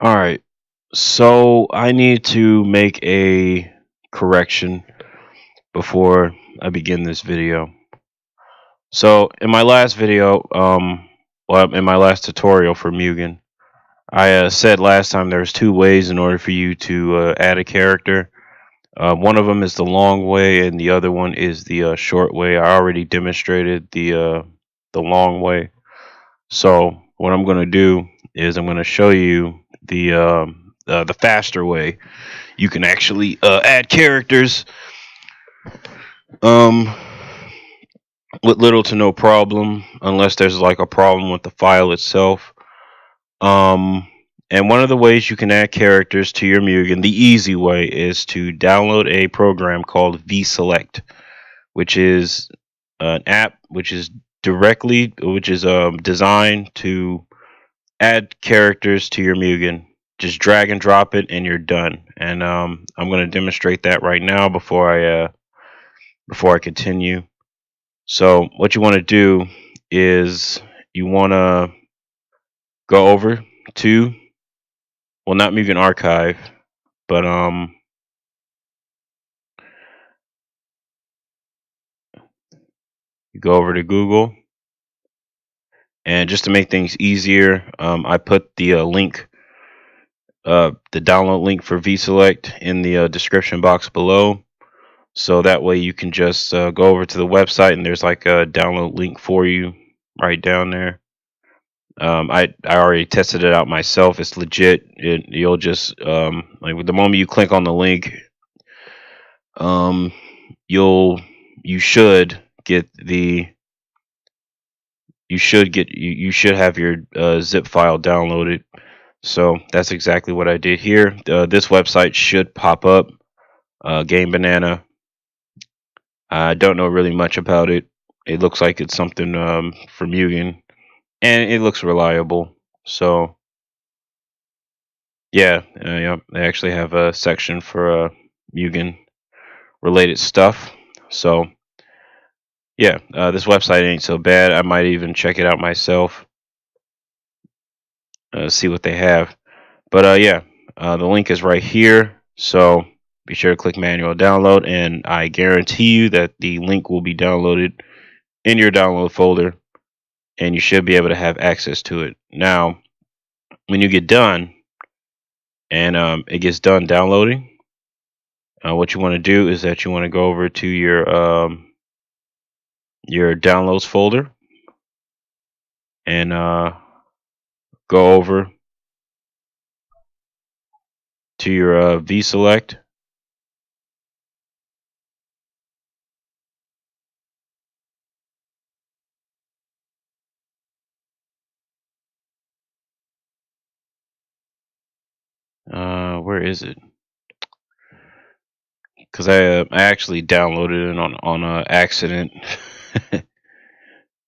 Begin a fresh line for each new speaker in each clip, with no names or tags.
All right. So I need to make a correction before I begin this video. So in my last video, in my last tutorial for Mugen, I said last time there's two ways in order for you to add a character. One of them is the long way, and the other one is the short way. I already demonstrated the long way. So what I'm going to do is I'm going to show you the faster way. You can actually add characters um, with little to no problem, unless there's like a problem with the file itself. Um, and one of the ways you can add characters to your Mugen, the easy way, is to download a program called vSelect, which is an app which is designed to add characters to your Mugen. Just drag and drop it, and you're done. And I'm going to demonstrate that right now before I continue. So what you want to do is you want to go over to, well, not Mugen Archive, but you go over to Google, and just to make things easier, I put the download link for vSelect in the description box below. So that way you can just go over to the website, and there's like a download link for you right down there. I already tested it out myself. It's legit. You'll just like the moment you click on the link, um, you'll you should get the you should have your zip file downloaded. So that's exactly what I did here. This website should pop up. Game Banana. I don't know really much about it. It looks like it's something from Mugen, and it looks reliable. So yeah, they actually have a section for Mugen related stuff. So yeah, this website ain't so bad. I might even check it out myself, see what they have. But yeah, the link is right here. So be sure to click manual download, and I guarantee you that the link will be downloaded in your download folder, and you should be able to have access to it. Now, when you get done and it gets done downloading, what you want to do is that you want to go over to your downloads folder and go over to your vSelect. Where is it? Because I actually downloaded it on accident.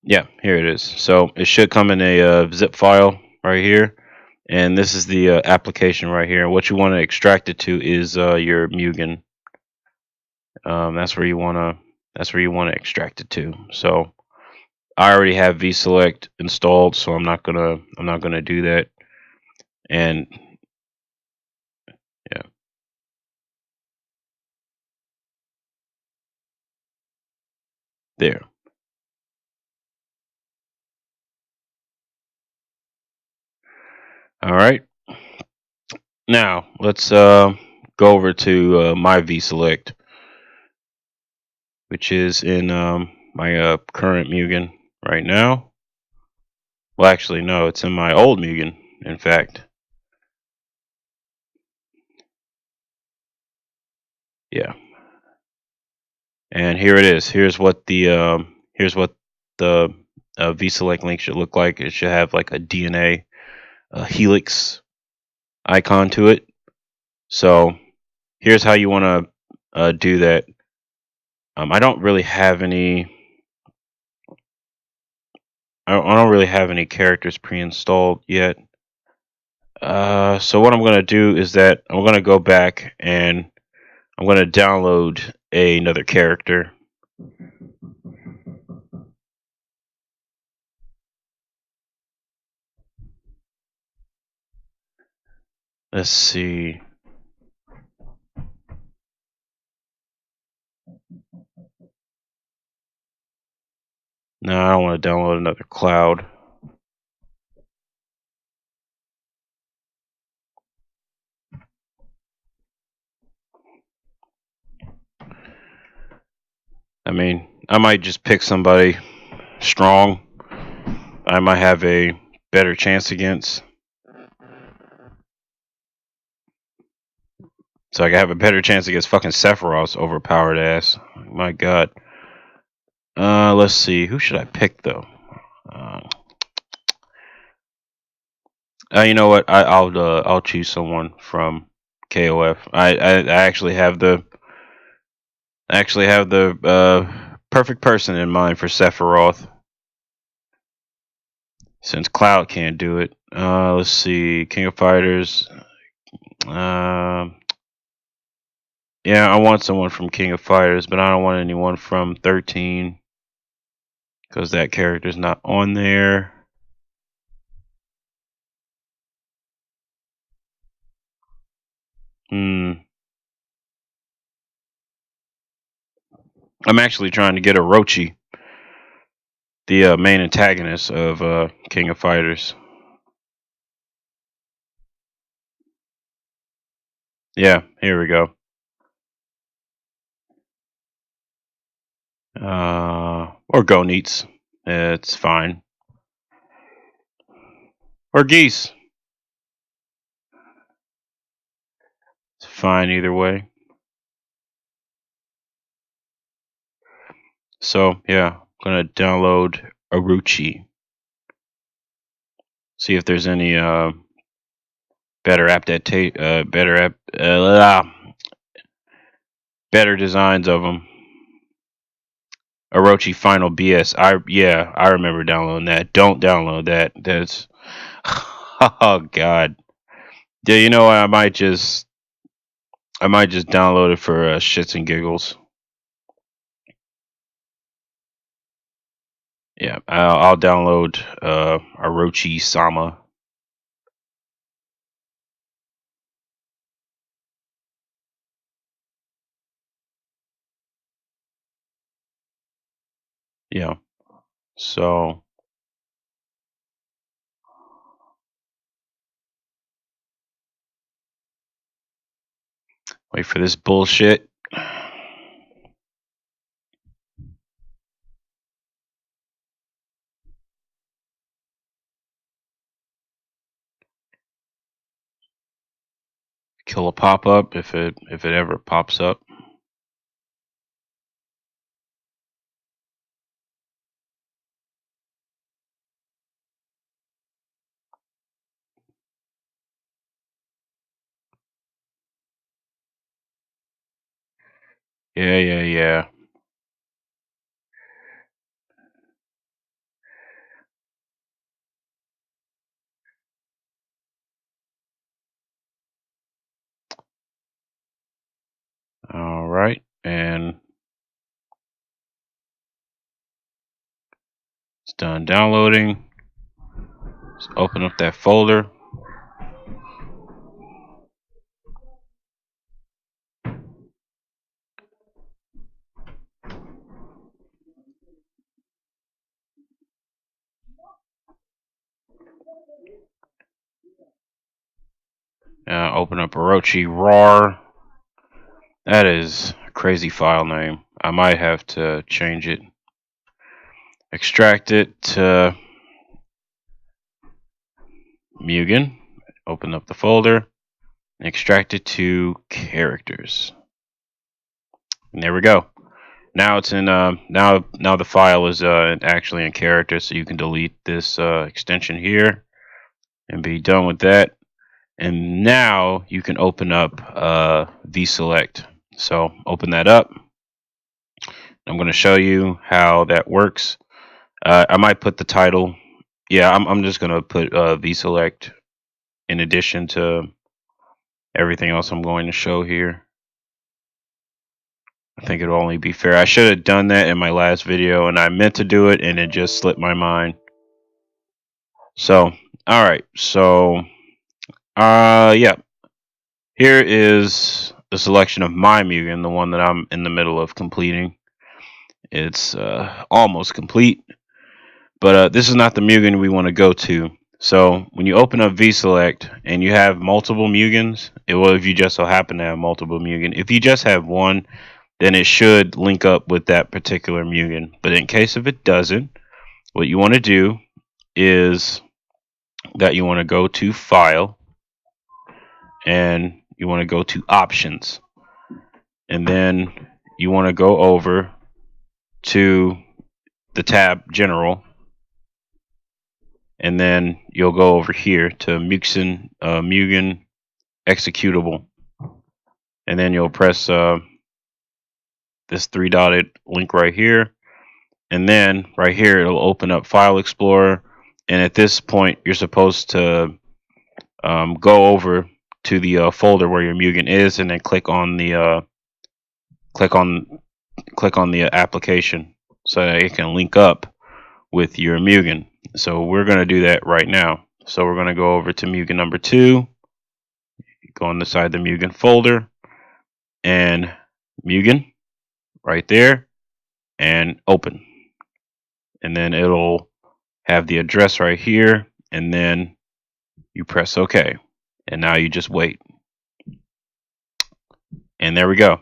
Yeah, here it is. So it should come in a zip file right here, and this is the application right here. What you want to extract it to is your Mugen. That's where you wanna extract it to. So I already have vSelect installed, so I'm not gonna do that. And yeah, there. All right. Now let's go over to my vSelect, which is in my current Mugen right now. Well, actually, no, it's in my old Mugen. In fact, yeah. And here it is. Here's what the vSelect link should look like. It should have like a DNA helix icon to it. So here's how you want to do that. I don't really have any. I don't really have any characters pre-installed yet. So what I'm going to do is that I'm going to go back and I'm going to download another character. Let's see. No, I don't want to download another cloud. I mean, I might just pick somebody strong. I might have a better chance against. So I can have a better chance against fucking Sephiroth's overpowered ass. My god. Let's see. Who should I pick though? You know what? I'll choose someone from KOF. I actually have the perfect person in mind for Sephiroth. Since Cloud can't do it. Let's see. King of Fighters. Yeah, I want someone from King of Fighters, but I don't want anyone from 13 because that character's not on there. I'm actually trying to get Orochi, the main antagonist of King of Fighters. Yeah, here we go. Or Goneets. It's fine. Or Geese. It's fine either way. So, yeah, I'm going to download Orochi. See if there's any better better designs of them. Orochi Final BS. I remember downloading that. Don't download that. That's oh god. Yeah, you know what? I might just download it for shits and giggles. Yeah, I'll download Orochi Sama. Yeah. So wait for this bullshit. Kill a pop up if it ever pops up. Yeah. All right, and it's done downloading. Let's open up that folder. Open up Orochi RAR. That is a crazy file name. I might have to change it. Extract it to Mugen. Open up the folder. And extract it to characters. And there we go. Now it's in now the file is actually in characters, so you can delete this extension here and be done with that. And now you can open up vSelect. So open that up. I'm going to show you how that works. I might put the title. Yeah, I'm just going to put vSelect in addition to everything else I'm going to show here. I think it'll only be fair. I should have done that in my last video, and I meant to do it, and it just slipped my mind. So, all right. So, yeah. here is the selection of my Mugen, the one that I'm in the middle of completing. It's almost complete, but this is not the Mugen we want to go to. So when you open up V-Select and you have multiple Mugens, if you just so happen to have multiple Mugen, if you just have one, then it should link up with that particular Mugen. But in case if it doesn't, what you want to do is that you want to go to File, and you want to go to Options, and then you want to go over to the tab General, and then you'll go over here to Mugen Executable, and then you'll press this three-dotted link right here, and then right here it'll open up File Explorer, and at this point you're supposed to go over to the folder where your Mugen is, and then click on the application so that it can link up with your Mugen. So we're going to do that right now. So we're going to go over to Mugen number 2, go inside the Mugen folder, and Mugen right there, and open. And then it'll have the address right here, and then you press OK. And now you just wait. And there we go.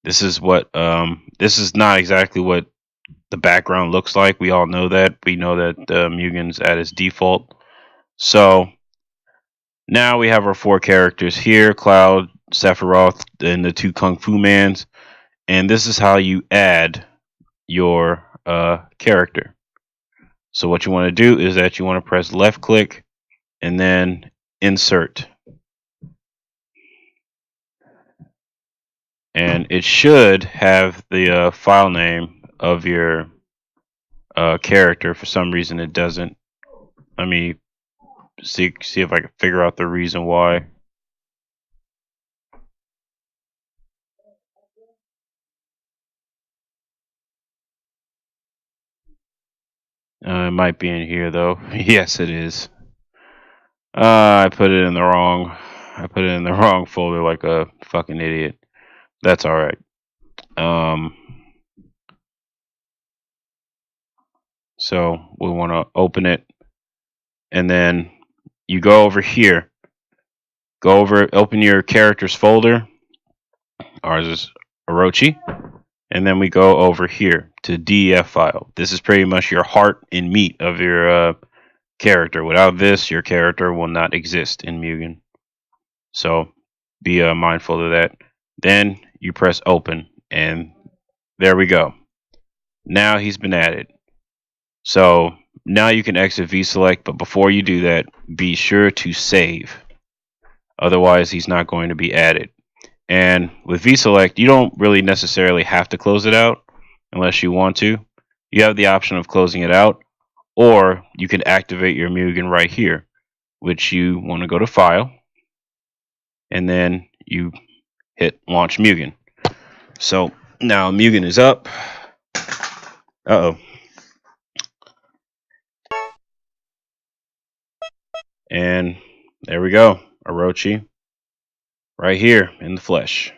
This is what this is not exactly what the background looks like. We all know that. We know that Mugen's at its default. So now we have our 4 characters here: Cloud, Sephiroth, and the 2 Kung Fu Mans. And this is how you add your character. So what you want to do is that you want to press left click and then insert. And it should have the file name of your character. For some reason it doesn't. Let me see if I can figure out the reason why. It might be in here though. Yes, it is. I put it in the wrong folder like a fucking idiot. That's all right. So we want to open it, and then you go over here. Open your characters folder. Ours is Orochi. And then we go over here to DEF file. This is pretty much your heart and meat of your character. Without this, your character will not exist in Mugen. So be mindful of that. Then you press open, and there we go. Now he's been added. So now you can exit V-Select, but before you do that, be sure to save. Otherwise, he's not going to be added. And with V-Select, you don't really necessarily have to close it out unless you want to. You have the option of closing it out, or you can activate your Mugen right here, which you want to go to File, and then you hit Launch Mugen. So now Mugen is up. Uh-oh. And there we go. Orochi. Right here in the flesh.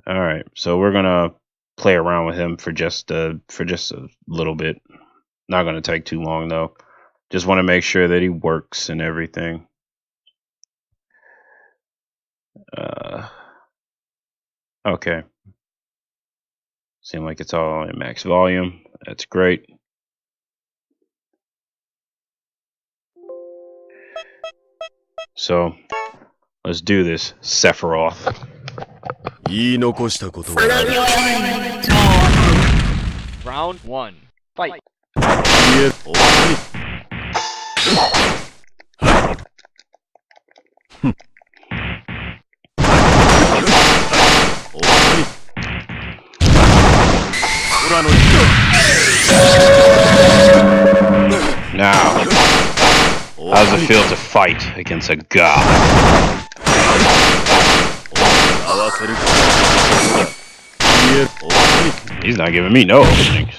Alright, so we're gonna play around with him for just a little bit. Not gonna take too long though. Just want to make sure that he works and everything. Okay. Seems like it's all in max volume. That's great. So let's do this, Sephiroth.
Round 1. Fight.
Now, how does it feel to fight against a god? He's not giving me no openings.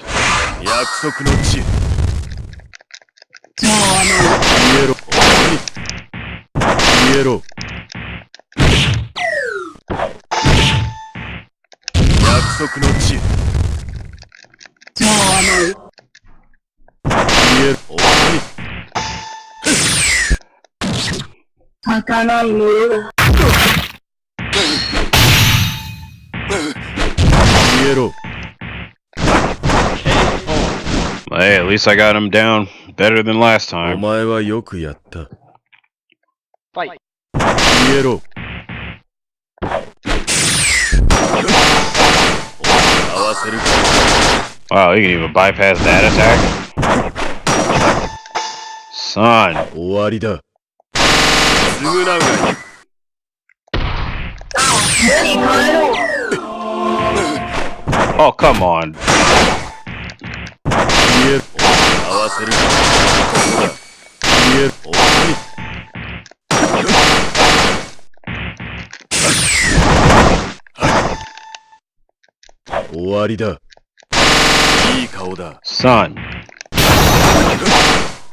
Hey, at least I got him down better than last time.
Fight.
Wow, you can even bypass that attack? Son. Oh, come on. Son.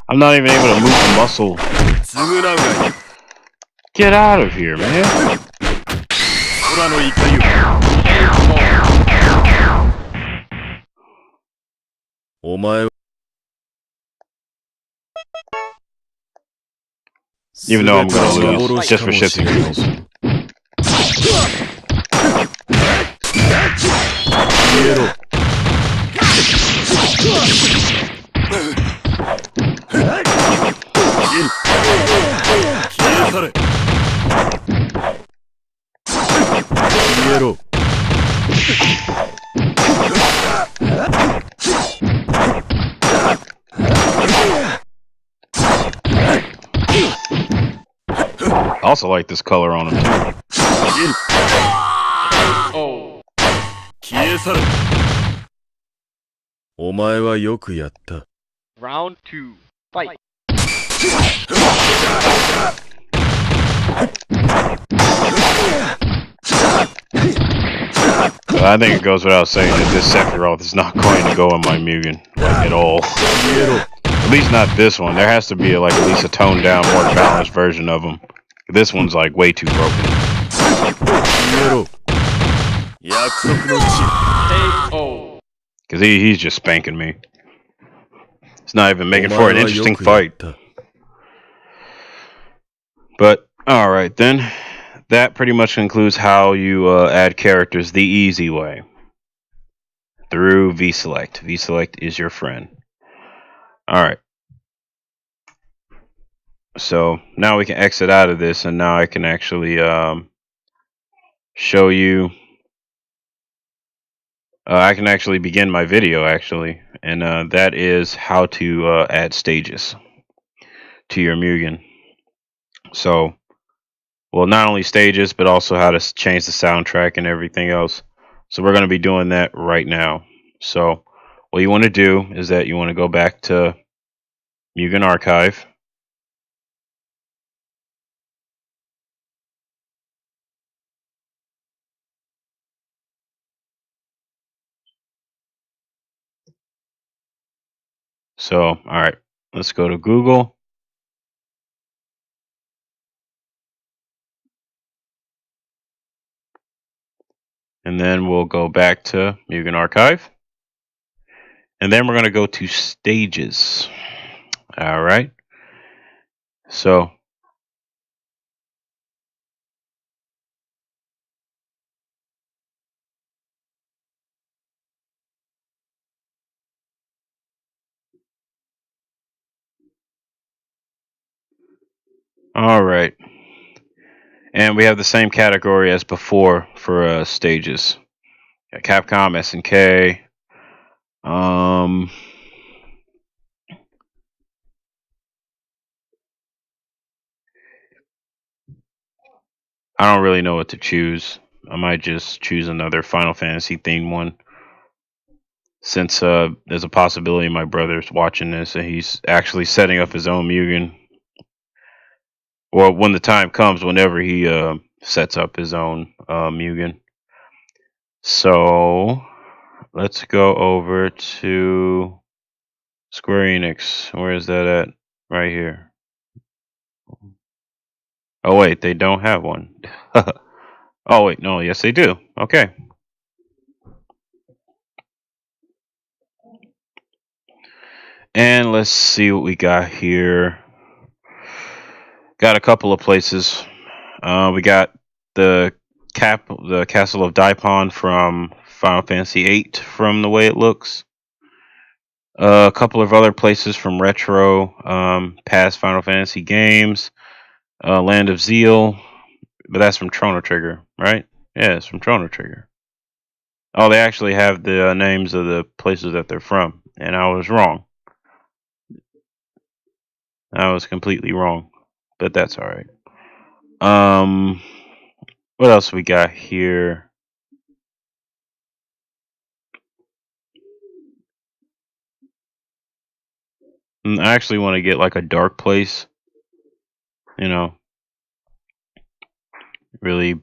I'm not even able to move a muscle. Get out of here, man. Even though I'm gonna lose, just for shits and giggles. I also like this color on him too.
Oh. Round 2. Fight.
I think it goes without saying that this Sephiroth is not going to go in my Mugen, like, at all. At least not this one. There has to be like at least a toned down, more balanced version of him. This one's like way too broken.
KO.
Cause he's just spanking me. It's not even making for an interesting fight. But alright then. That pretty much concludes how you add characters the easy way. Through V-Select. V-Select is your friend. Alright. So now we can exit out of this, and now I can actually show you. I can actually begin my video, actually, and that is how to add stages to your Mugen. So, well, not only stages, but also how to change the soundtrack and everything else. So we're going to be doing that right now. So what you want to do is that you want to go back to Mugen Archive. So, all right, let's go to Google. And then we'll go back to Mugen Archive. And then we're going to go to stages. All right. So, all right. And we have the same category as before for stages. Capcom, SNK. I don't really know what to choose. I might just choose another Final Fantasy themed one. Since there's a possibility my brother's watching this and he's actually setting up his own Mugen. Or when the time comes, whenever he sets up his own Mugen. So let's go over to Square Enix. Where is that at? Right here. Oh wait, they don't have one. Oh wait, no, yes they do. Okay. And let's see what we got here. Got a couple of places. We got the castle of Daipon from Final Fantasy VIII, from the way it looks. A couple of other places from retro, past Final Fantasy games. Land of Zeal, but that's from Chrono Trigger, right? Yeah, it's from Chrono Trigger. Oh, they actually have the names of the places that they're from, and I was wrong. I was completely wrong, but that's all right. Um, what else we got here? I actually want to get like a dark place, you know, really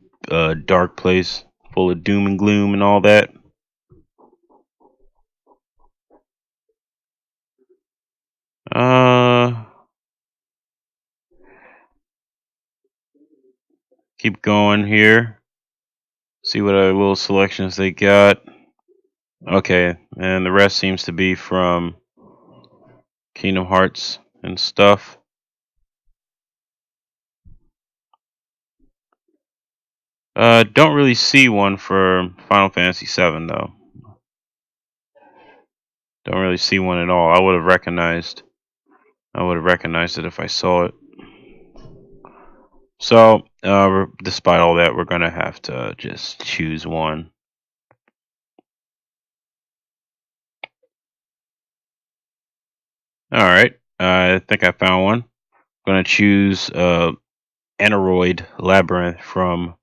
dark place full of doom and gloom and all that. Uh, keep going here. See what other little selections they got. Okay, and the rest seems to be from Kingdom Hearts and stuff. Don't really see one for Final Fantasy VII though. Don't really see one at all. I would have recognized. I would have recognized it if I saw it. So, despite all that, we're gonna have to just choose one. All right. I think I found one. I'm gonna choose Aneroid Labyrinth from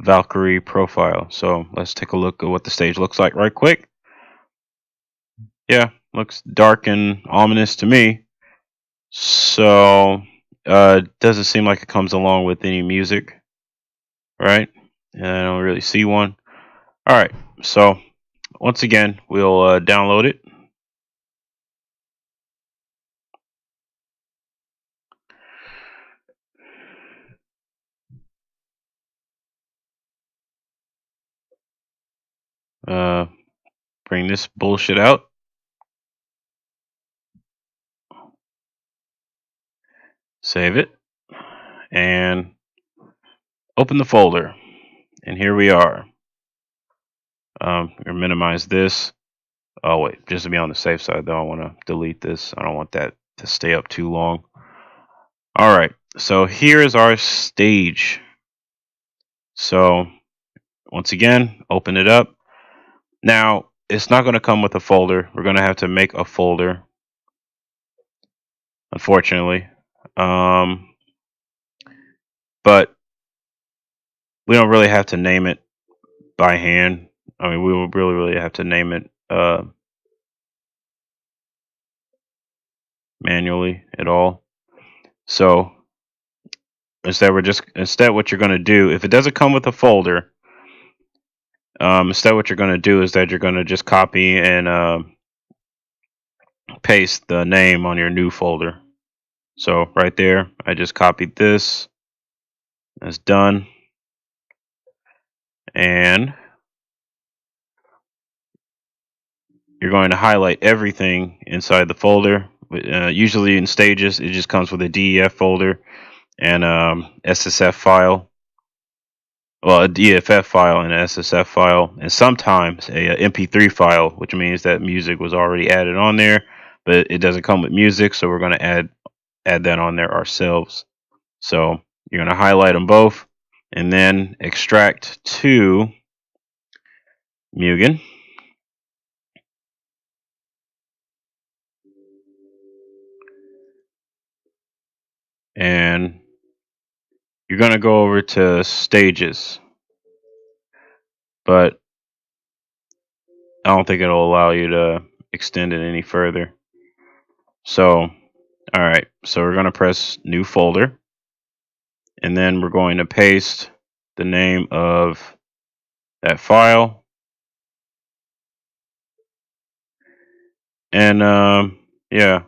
Valkyrie Profile. So let's take a look at what the stage looks like right quick. Yeah, looks dark and ominous to me. So doesn't seem like it comes along with any music, right? And I don't really see one. All right, so once again, we'll download it. Uh, bring this bullshit out. Save it. And open the folder. And here we are. We'll minimize this. Oh wait, just to be on the safe side though, I want to delete this. I don't want that to stay up too long. All right, so here is our stage. So once again, open it up. Now it's not going to come with a folder. We're going to have to make a folder, unfortunately. But we don't really have to name it by hand. I mean, we will really have to name it manually at all. So instead what you're going to do, if it doesn't come with a folder, instead what you're going to do is that you're going to just copy and paste the name on your new folder. So right there, I just copied this. That's done. And you're going to highlight everything inside the folder. Usually in stages, it just comes with a DEF folder and SSF file. Well, a DFF file and an SSF file, and sometimes a MP3 file, which means that music was already added on there, but it doesn't come with music, so we're going to add that on there ourselves. So you're going to highlight them both, and then extract to Mugen. And you're going to go over to stages, but I don't think it'll allow you to extend it any further. So, all right, so we're going to press new folder, and then we're going to paste the name of that file. And yeah,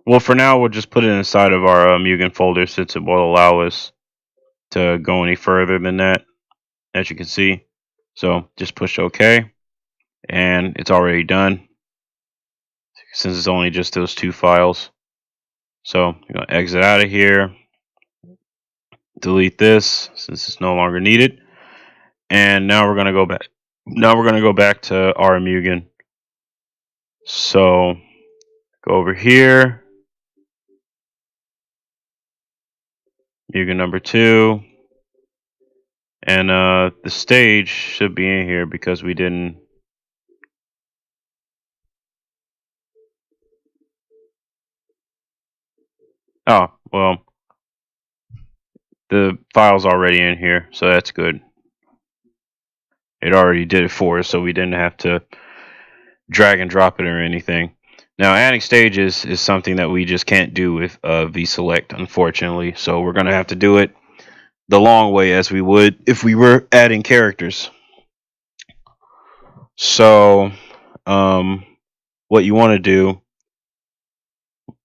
well, for now, we'll just put it inside of our Mugen folder since it will allow us to go any further than that, as you can see. So just push OK, and it's already done. since it's only just those two files. So I'm going to exit out of here, delete this since it's no longer needed, and now we're going to go back. Now we're going to go back to our Mugen. So go over here, Mugen number 2, and the stage should be in here because we didn't. Oh, well, the file's already in here, so that's good. It already did it for us, so we didn't have to drag and drop it or anything. Now, adding stages is something that we just can't do with vSelect, unfortunately. So we're going to have to do it the long way as we would if we were adding characters. So what you want to do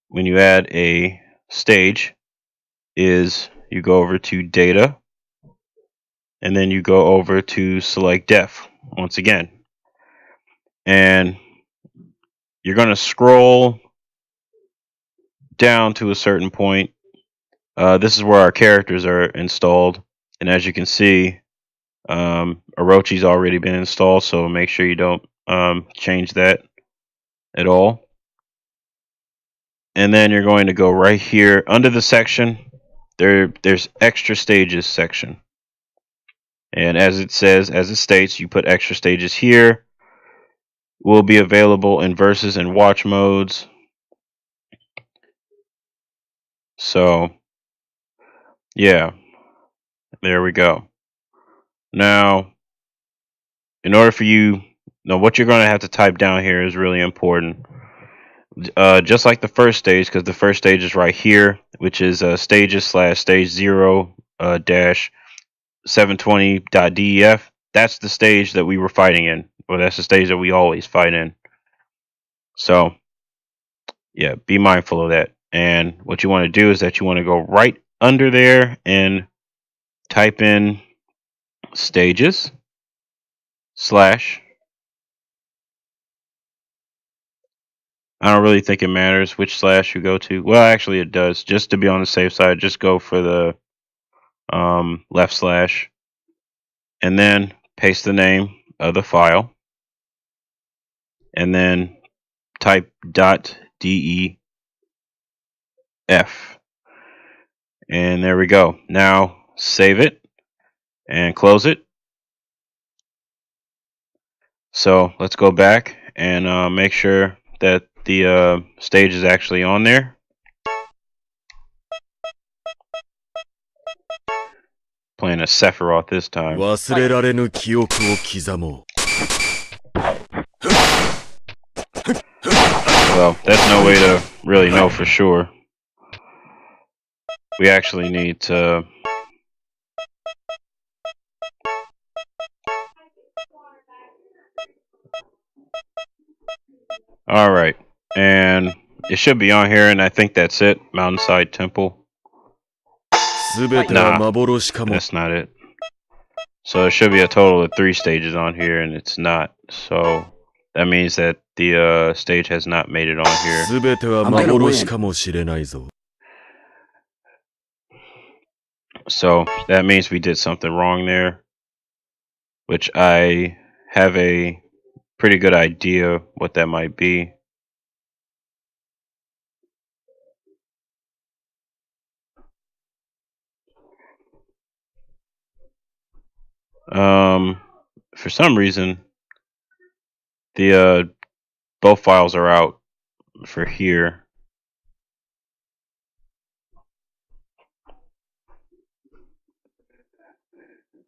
when you add a stage is you go over to Data, and then you go over to Select Def once again. And you're going to scroll down to a certain point. This is where our characters are installed, and as you can see, Orochi's already been installed, so make sure you don't change that at all. And then you're going to go right here under the section. There's extra stages section, and as it states, you put extra stages here. Will be available in versus and watch modes. So yeah, there we go. Now, in order for you, now what you're going to have to type down here is really important. Just like the first stage, because the first stage is right here, which is stages / stage 0 dash 720.def. That's the stage that we were fighting in, or that's the stage that we always fight in. So yeah, be mindful of that. And what you want to do is that you want to go right under there and type in stages / I don't really think it matters which slash you go to. Well, actually, it does. Just to be on the safe side, just go for the left slash, and then paste the name of the file, and then type .def, and there we go. Now save it and close it. So let's go back and make sure that the stage is actually on there. Playing a Sephiroth this time.
忘れられぬ記憶を刻もう。
Well, that's no way to really know for sure. We actually need to. Alright, and it should be on here, and I think that's it. Mountainside Temple.
全ては幻かも。
That's not it. So there should be a total of 3 stages on here, and it's not. So that means that the stage has not made it on here.
全ては幻かもしれないぞ。
So that means we did something wrong there, which I have a pretty good idea what that might be. For some reason, the both files are out for here.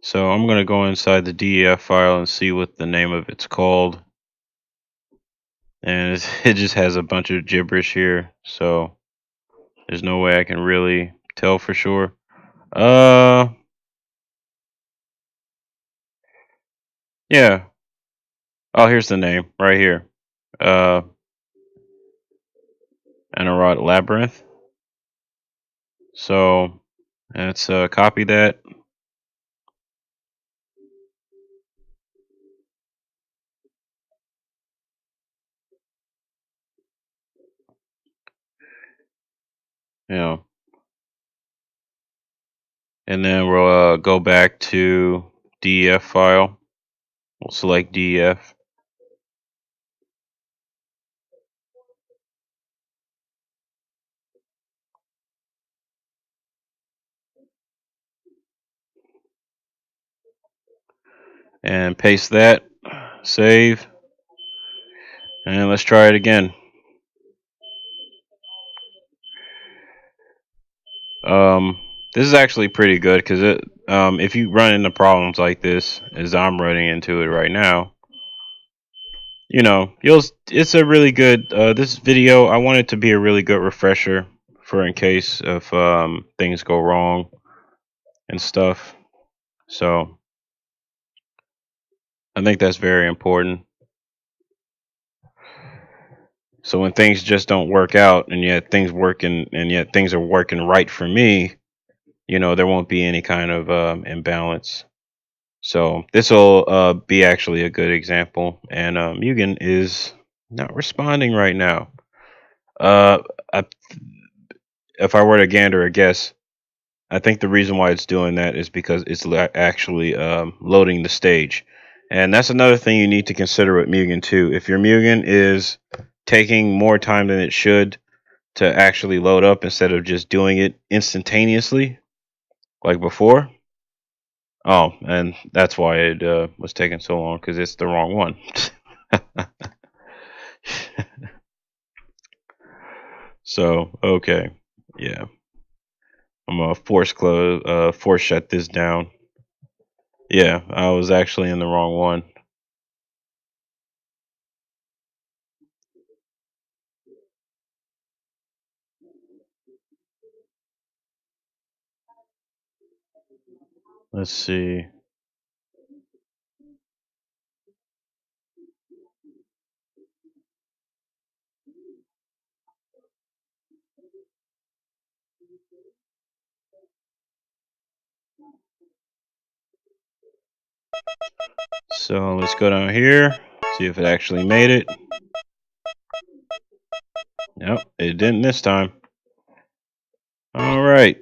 So I'm going to go inside the DEF file and see what the name of it's called. And it just has a bunch of gibberish here, so there's no way I can really tell for sure. Yeah. Oh, here's the name right here. Anarod Labyrinth. So let's copy that. You know, and then we'll go back to DEF file. We'll select DEF. And paste that. Save. And let's try it again. This is actually pretty good because if you run into problems like this, as I'm running into it right now, it's a really good. This video, I want it to be a really good refresher for in case if things go wrong and stuff. So I think that's very important. So when things just don't work out, and yet things are working right for me, there won't be any kind of imbalance. So this will be actually a good example. And Mugen is not responding right now. Uh, I, if I were to gander a guess, I think the reason why it's doing that is because it's actually loading the stage. And that's another thing you need to consider with Mugen too. If your Mugen is taking more time than it should to actually load up instead of just doing it instantaneously like before. Oh, and that's why it was taking so long because it's the wrong one. So okay, yeah, I'm gonna force shut this down. Yeah, I was actually in the wrong one. Let's see. So let's go down here, see if it actually made it. Nope, it didn't this time. All right.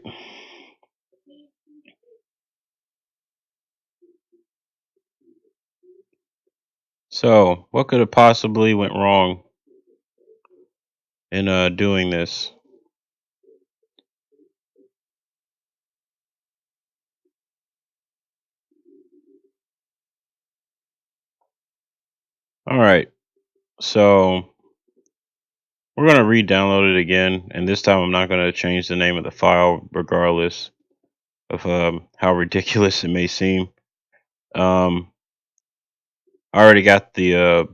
So what could have possibly went wrong in doing this? All right. So we're going to re-download it again, and this time I'm not going to change the name of the file regardless of how ridiculous it may seem. I already got the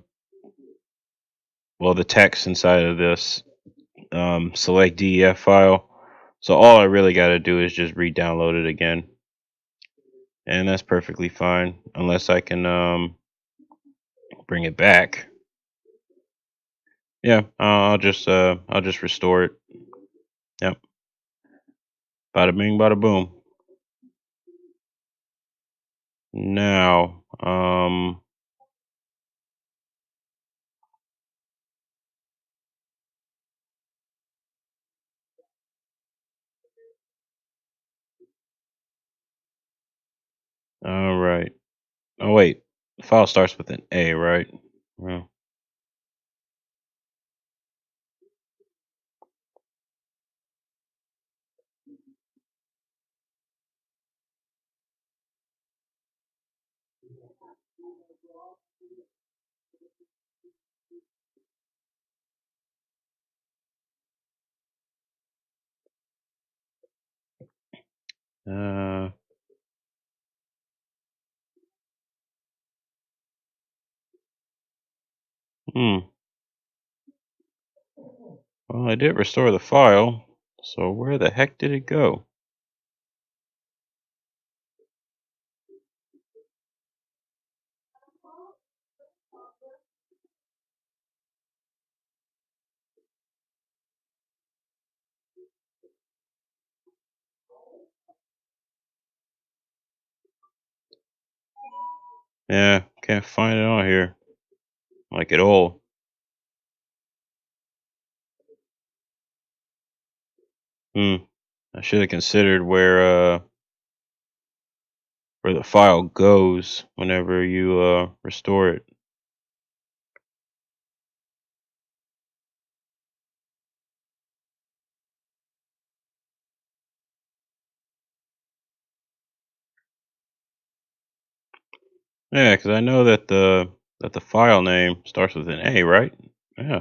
the text inside of this select DEF file, so all I really got to do is just re-download it again, and that's perfectly fine unless I can bring it back. Yeah, I'll just restore it. Yep. Bada bing, bada boom. Now, all right. Oh wait, the file starts with an A, right? Well, uh, hmm. Well, I did restore the file, so where the heck did it go? Yeah, can't find it on here, like at all. I should have considered where the file goes whenever you restore it. Yeah, because I know that the file name starts with an A, right? Yeah.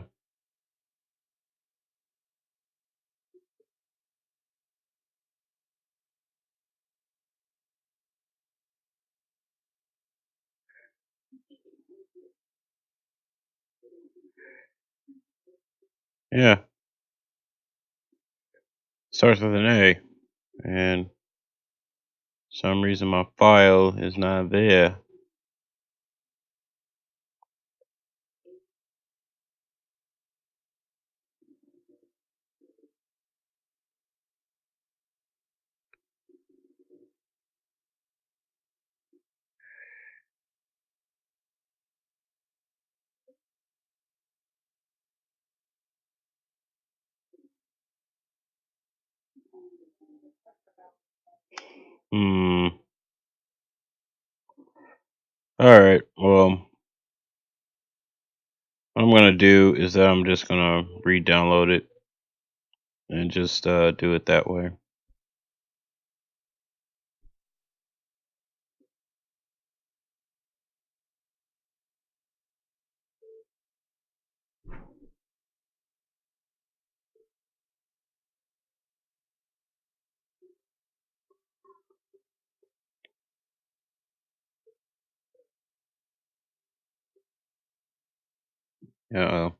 Yeah. Starts with an A, and some reason my file is not there. Hmm. All right. Well, what I'm gonna do is that I'm just gonna re-download it and just do it that way. Uh-oh.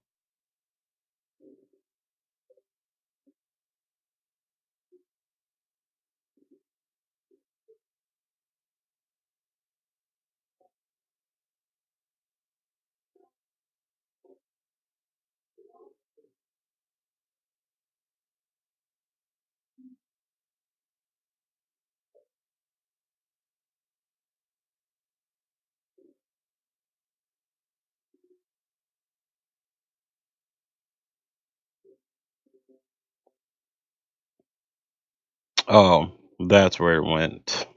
Oh, that's where it went.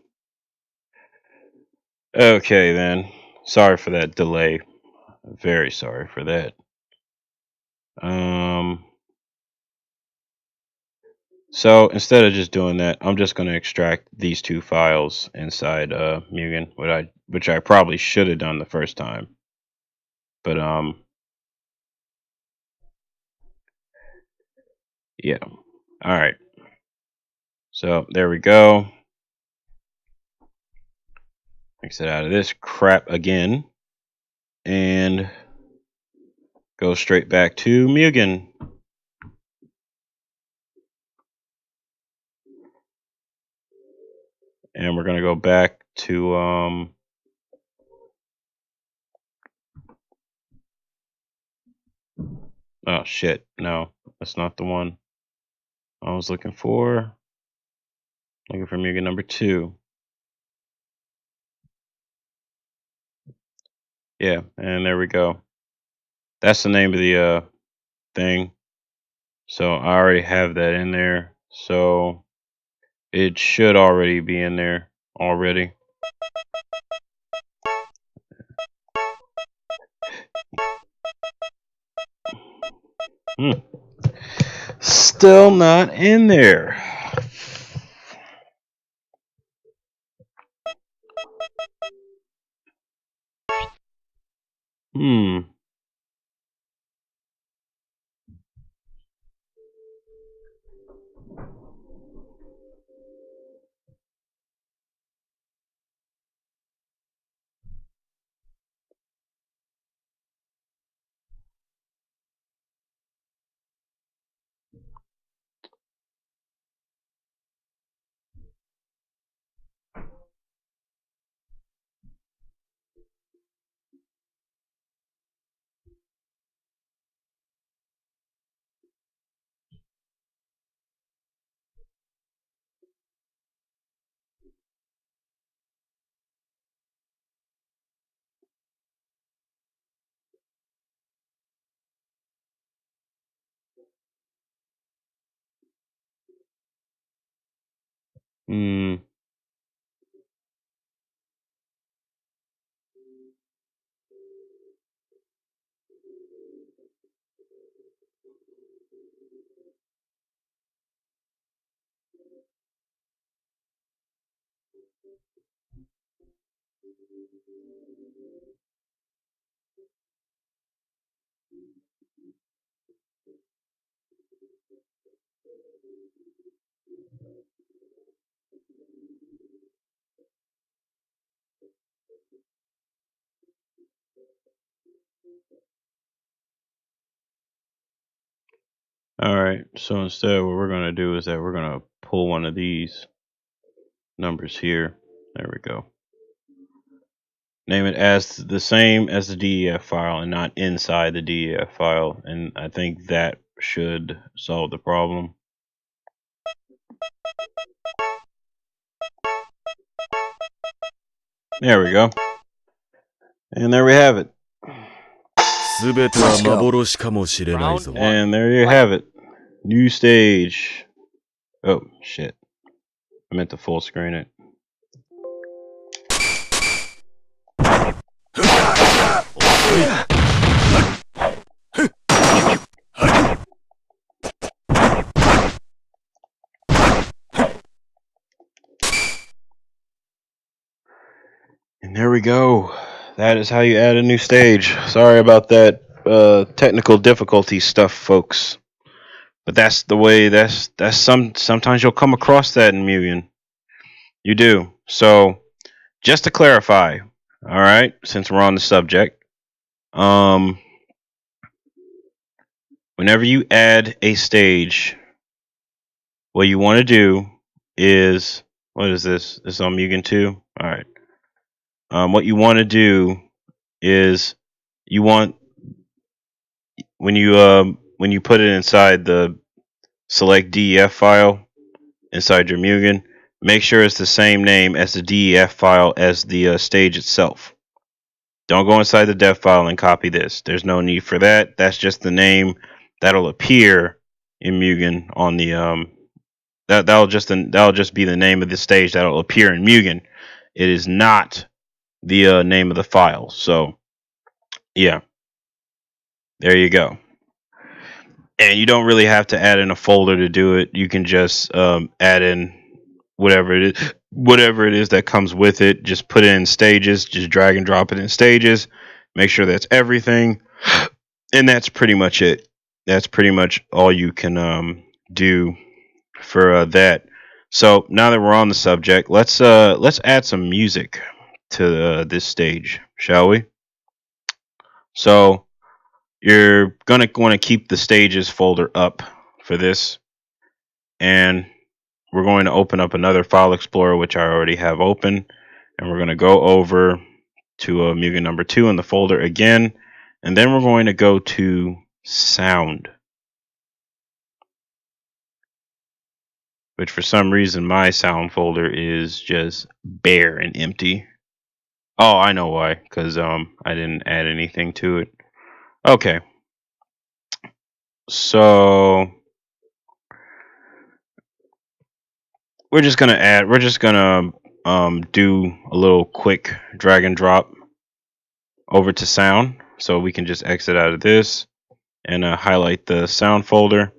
Okay then. Sorry for that delay. Very sorry for that. Um. So instead of just doing that, I'm just going to extract these two files inside Mugen, which I probably should have done the first time. But yeah. All right. So there we go. Exit out of this crap again and go straight back to Mugen. And we're going to go back to oh shit. No, that's not the one I was looking for. Looking for Mugen number 2. Yeah, and there we go. That's the name of the thing. So I already have that in there. So it should already be in there already. Hmm. Still not in there. Hmm. Hmm. Alright, so instead what we're going to do is that we're going to pull one of these numbers here. There we go. Name it as the same as the DEF file and not inside the DEF file. And I think that should solve the problem. There we go. And there we have it.
全ては幻かもしれないぞ。
And there you have it. New stage. Oh, shit. I meant to full screen it. And there we go. That is how you add a new stage. Sorry about that technical difficulty stuff, folks. But that's the way. Sometimes you'll come across that in Mugen. You do. So just to clarify, all right, since we're on the subject, whenever you add a stage, what you want to do is, what is this? This is on Mugen 2. All right. What you want to do is you want when you put it inside the select DEF file inside your Mugen, make sure it's the same name as the DEF file as the stage itself. Don't go inside the def file and copy this. There's no need for that. That's just the name that'll appear in Mugen on the that'll just be the name of the stage that'll appear in Mugen. It is not the name of the file. So yeah, there you go. And you don't really have to add in a folder to do it. You can just add in whatever it is that comes with it. Just put it in stages. Just drag and drop it in stages. Make sure that's everything, and that's pretty much it. That's pretty much all you can do for that. So now that we're on the subject, let's add some music to this stage, shall we? So you're gonna want to keep the stages folder up for this, and we're going to open up another file explorer, which I already have open, and we're going to go over to Mugen number 2 in the folder again, and then we're going to go to sound, which for some reason my sound folder is just bare and empty. Oh, I know why, because I didn't add anything to it. Okay, so we're just gonna do a little quick drag and drop over to sound, so we can just exit out of this and highlight the sound folder,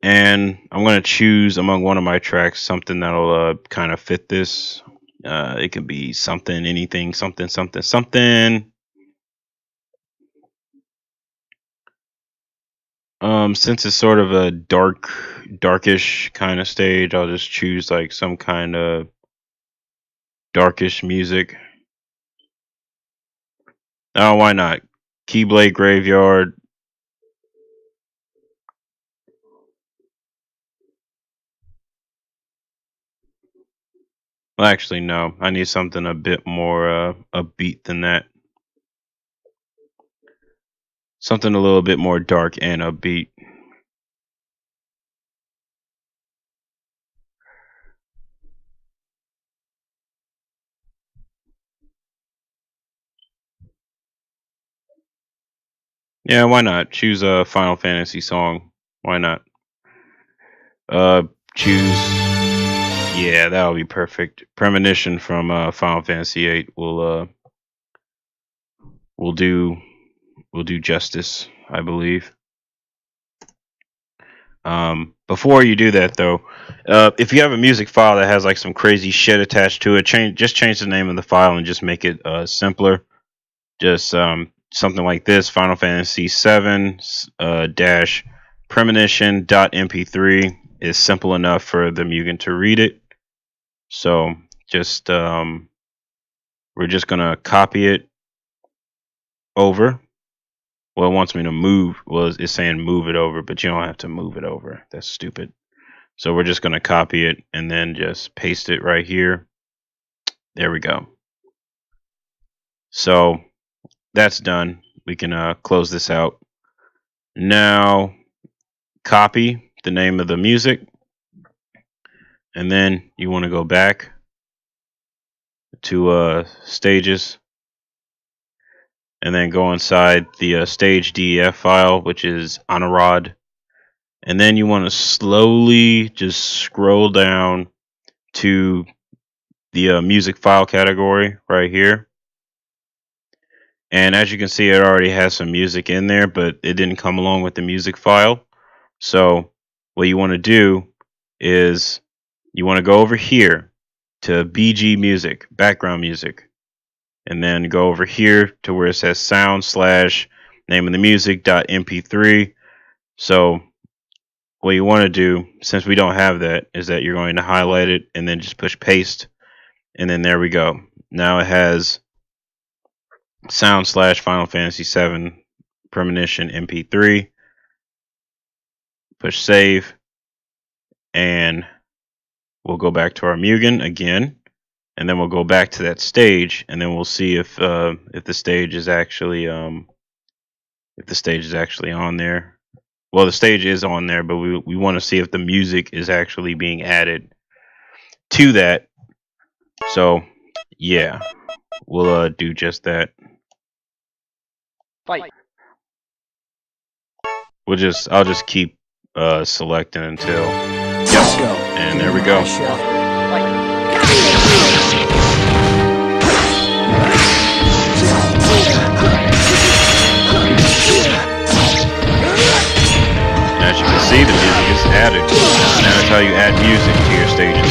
and I'm going to choose among one of my tracks something that'll kind of fit this. It can be something, anything, something, something, something. Since it's sort of a darkish kind of stage, I'll just choose like some kind of darkish music. Oh, why not? Keyblade Graveyard. Well, actually, no. I need something a bit more upbeat than that. Something a little bit more dark and upbeat. Yeah, why not? Choose a Final Fantasy song. Why not? Choose. Yeah, that'll be perfect. Premonition from Final Fantasy VIII will do justice, I believe. Before you do that though, if you have a music file that has like some crazy shit attached to it, change the name of the file and just make it simpler. Just something like this: Final Fantasy 7 dash premonition.mp3 is simple enough for the Mugen to read it. So just we're just gonna copy it over. Well, it wants me to move. Well, it's saying move it over, but you don't have to move it over. That's stupid. So we're just gonna copy it and then just paste it right here. There we go. So that's done. We can close this out. Now copy the name of the music, and then you want to go back to stages, and then go inside the stage DEF file, which is Anarod, and then you want to slowly just scroll down to the music file category right here. And as you can see, it already has some music in there, but it didn't come along with the music file. So what you want to do is you want to go over here to BG music, background music, and then go over here to where it says sound / name of the music .mp3. So what you want to do, since we don't have that, is that you're going to highlight it and then just push paste, and then there we go. Now it has sound / Final Fantasy 7 premonition mp3. Push save, and we'll go back to our Mugen again, and then we'll go back to that stage, and then we'll see if the stage is actually on there. Well, the stage is on there, but we want to see if the music is actually being added to that. So yeah, we'll do just that.
Fight.
I'll just keep selecting until and there we go. As you can see, the music is added. And that is how you add music to your stages.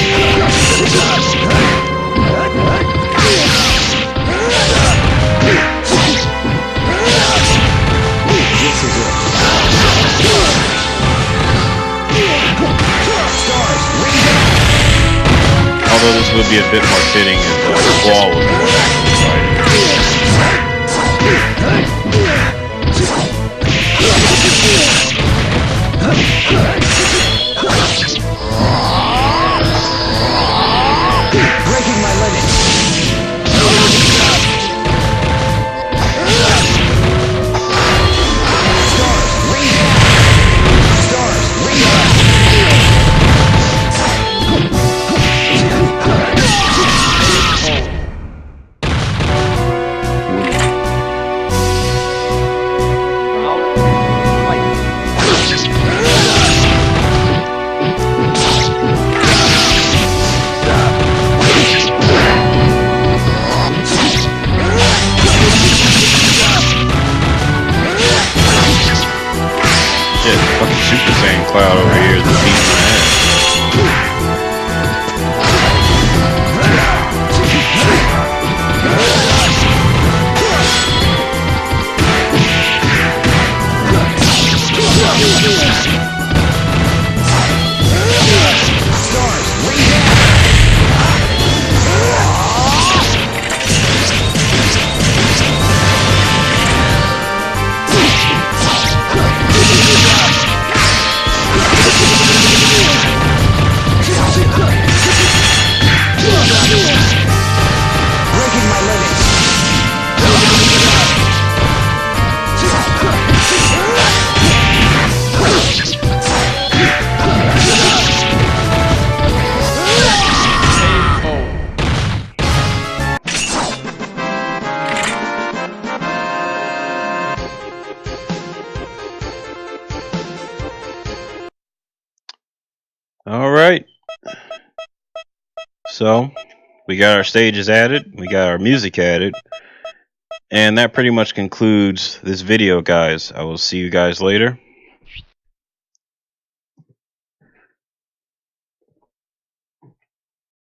Although this would be a bit more fitting if the wall was more
breaking my limits.
Super Saiyan Cloud over here is beating my ass. All right. So, we got our stages added, we got our music added, and that pretty much concludes this video, guys. I will see you guys later.